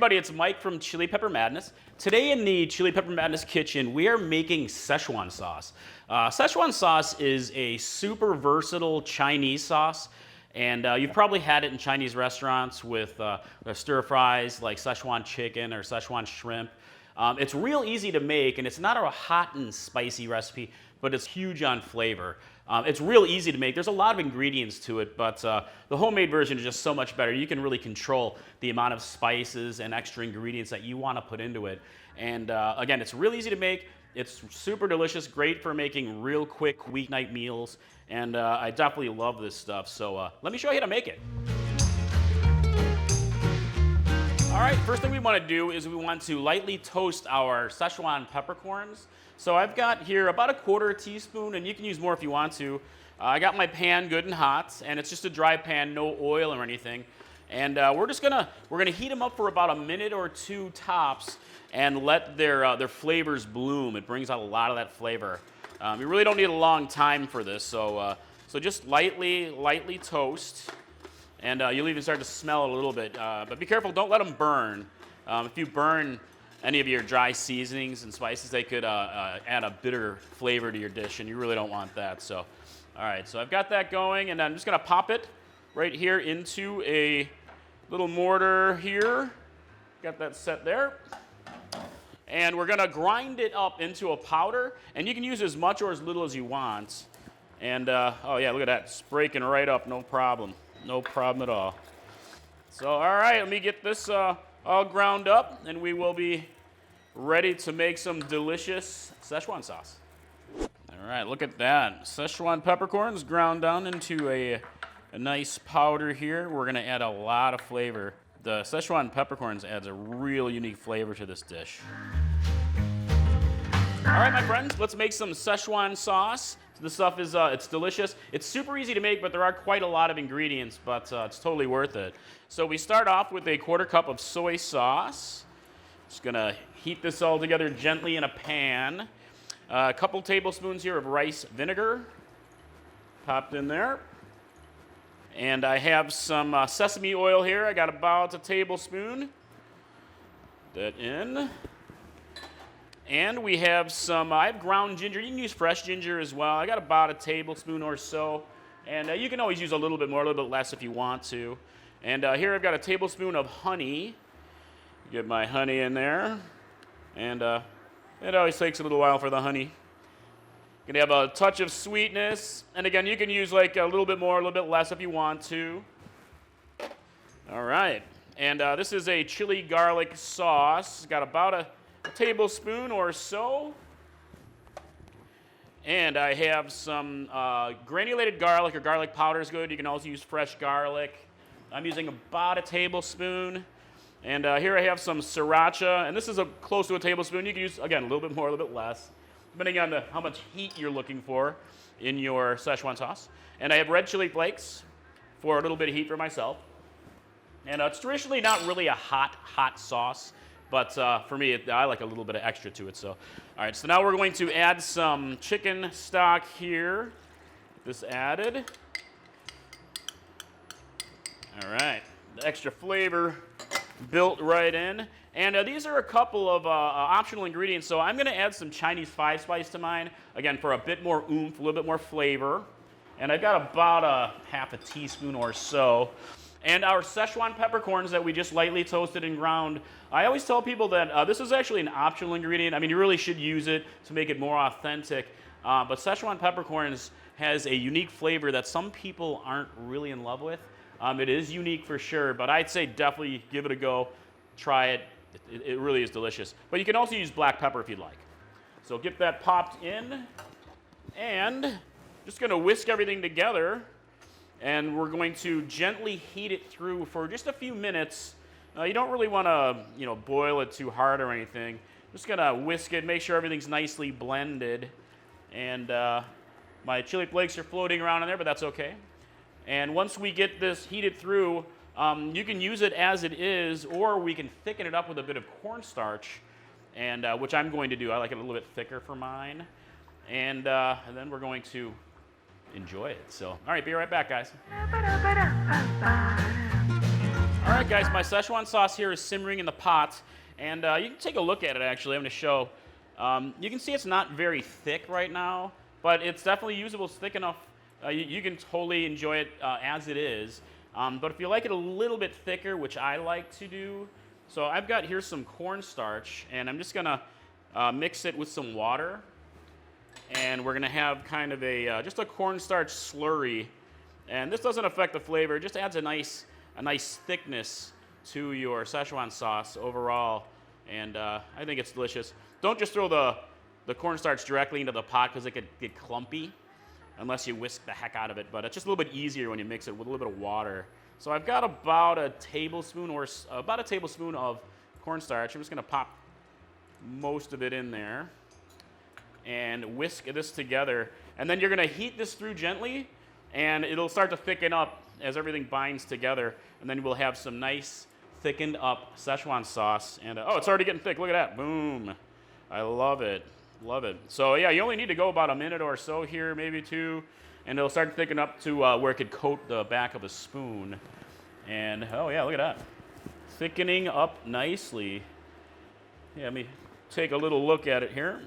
everybody, it's Mike from Chili Pepper Madness. Today in the Chili Pepper Madness kitchen, we are making Szechuan sauce. Szechuan sauce is a super versatile Chinese sauce, and you've probably had it in Chinese restaurants with stir fries like Szechuan chicken or Szechuan shrimp. It's real easy to make, and it's not a hot and spicy recipe, but it's huge on flavor. It's real easy to make. There's a lot of ingredients to it, but the homemade version is just so much better. You can really control the amount of spices and extra ingredients that you want to put into it. And again, it's real easy to make. It's super delicious, great for making real quick weeknight meals, and I definitely love this stuff. So let me show you how to make it. All right, first thing we want to do is we want to lightly toast our Szechuan peppercorns. So I've got here about a 1/4 teaspoon, and you can use more if you want to. I got my pan good and hot, and it's just a dry pan, no oil or anything. And we're gonna heat them up for about a minute or two tops, and let their flavors bloom. It brings out a lot of that flavor. You really don't need a long time for this, so just lightly toast. And you'll even start to smell it a little bit. But be careful, don't let them burn. If you burn any of your dry seasonings and spices, they could add a bitter flavor to your dish, and you really don't want that. So, all right, so I've got that going, and I'm just gonna pop it right here into a little mortar here. Got that set there. And we're gonna grind it up into a powder, and you can use as much or as little as you want. And, oh yeah, look at that, it's breaking right up, no problem. No problem at all. So, all right, let me get this all ground up, and we will be ready to make some delicious Szechuan sauce. All right, look at that. Szechuan peppercorns ground down into a nice powder here. We're gonna add a lot of flavor. The Szechuan peppercorns adds a real unique flavor to this dish. All right, my friends, let's make some Szechuan sauce. This stuff is, it's delicious. It's super easy to make, but there are quite a lot of ingredients, but it's totally worth it. So we start off with a 1/4 cup of soy sauce. Just gonna heat this all together gently in a pan. A couple tablespoons here of rice vinegar, popped in there. And I have some sesame oil here. I got about a tablespoon. That in. And we have some, I have ground ginger. You can use fresh ginger as well. I got about a tablespoon or so. And you can always use a little bit more, a little bit less if you want to. And here I've got a tablespoon of honey. Get my honey in there. And it always takes a little while for the honey. You're gonna have a touch of sweetness. And again, you can use like a little bit more, a little bit less if you want to. All right. And this is a chili garlic sauce. It's got about a tablespoon or so. And I have some granulated garlic, or garlic powder is good. You can also use fresh garlic. I'm using about a tablespoon. And here I have some sriracha, and this is close to a tablespoon. You can use, again, a little bit more, a little bit less, depending on how much heat you're looking for in your Szechuan sauce. And I have red chili flakes for a little bit of heat for myself. And it's traditionally not really a hot sauce. But for me, I like a little bit of extra to it. So, all right, so now we're going to add some chicken stock here. Get this added. All right, the extra flavor built right in. And these are a couple of optional ingredients. So I'm gonna add some Chinese 5-spice to mine, again, for a bit more oomph, a little bit more flavor. And I've got about a half a teaspoon or so. And our Szechuan peppercorns that we just lightly toasted and ground. I always tell people that this is actually an optional ingredient. I mean, you really should use it to make it more authentic. But Szechuan peppercorns has a unique flavor that some people aren't really in love with. It is unique for sure, but I'd say definitely give it a go. Try it. It really is delicious. But you can also use black pepper if you'd like. So get that popped in. And just going to whisk everything together. And we're going to gently heat it through for just a few minutes. You don't really want to, boil it too hard or anything. Just gonna whisk it, make sure everything's nicely blended. And my chili flakes are floating around in there, but that's okay. And once we get this heated through, you can use it as it is, or we can thicken it up with a bit of cornstarch, and which I'm going to do. I like it a little bit thicker for mine. And then we're going to enjoy it. So, all right, be right back, guys. All right, guys, my Szechuan sauce here is simmering in the pot, and you can take a look at it, actually. I'm going to show. You can see it's not very thick right now, but it's definitely usable. It's thick enough. You can totally enjoy it as it is. But if you like it a little bit thicker, which I like to do, so I've got here some cornstarch, and I'm just going to mix it with some water. And we're going to have kind of a just a cornstarch slurry. And this doesn't affect the flavor. It just adds a nice thickness to your Szechuan sauce overall, and I think it's delicious. Don't just throw the cornstarch directly into the pot because it could get clumpy unless you whisk the heck out of it, but it's just a little bit easier when you mix it with a little bit of water. So I've got about a tablespoon of cornstarch. I'm just going to pop most of it in there and whisk this together, and then you're going to heat this through gently, and it'll start to thicken up as everything binds together, and then we'll have some nice thickened up Szechuan sauce. And oh, it's already getting thick. Look at that. Boom. I love it. Love it. So yeah, you only need to go about a minute or so here, maybe 2, and it'll start to thicken up to where it could coat the back of a spoon. And oh yeah, look at that. Thickening up nicely. Yeah, let me take a little look at it here.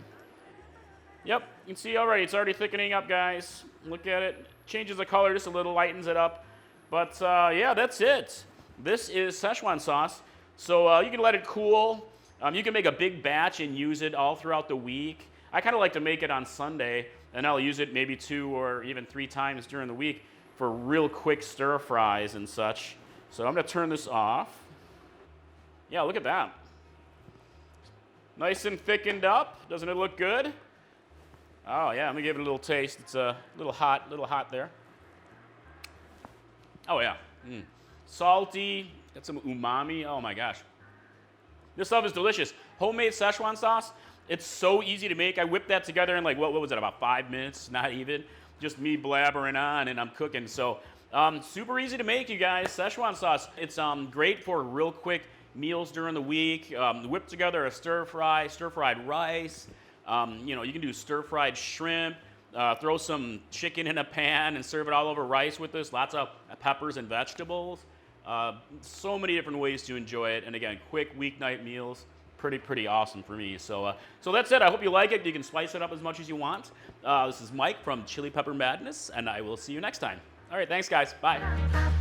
Yep, you can see already, it's already thickening up, guys. Look at it. Changes the color just a little, lightens it up. But yeah, that's it. This is Szechuan sauce. So you can let it cool. You can make a big batch and use it all throughout the week. I kind of like to make it on Sunday, and I'll use it maybe 2 or even 3 times during the week for real quick stir fries and such. So I'm going to turn this off. Yeah, look at that. Nice and thickened up. Doesn't it look good? Oh yeah, let me give it a little taste. It's a little hot there. Oh yeah, salty, got some umami, oh my gosh. This stuff is delicious. Homemade Szechuan sauce, it's so easy to make. I whipped that together in like, what was it, about 5 minutes, not even. Just me blabbering on and I'm cooking. So super easy to make, you guys, Szechuan sauce. It's great for real quick meals during the week. Whip together a stir-fried rice. You can do stir-fried shrimp. Throw some chicken in a pan and serve it all over rice with this. Lots of peppers and vegetables. So many different ways to enjoy it. And again, quick weeknight meals. Pretty awesome for me. So that's it. I hope you like it. You can spice it up as much as you want. This is Mike from Chili Pepper Madness, and I will see you next time. All right, thanks, guys. Bye.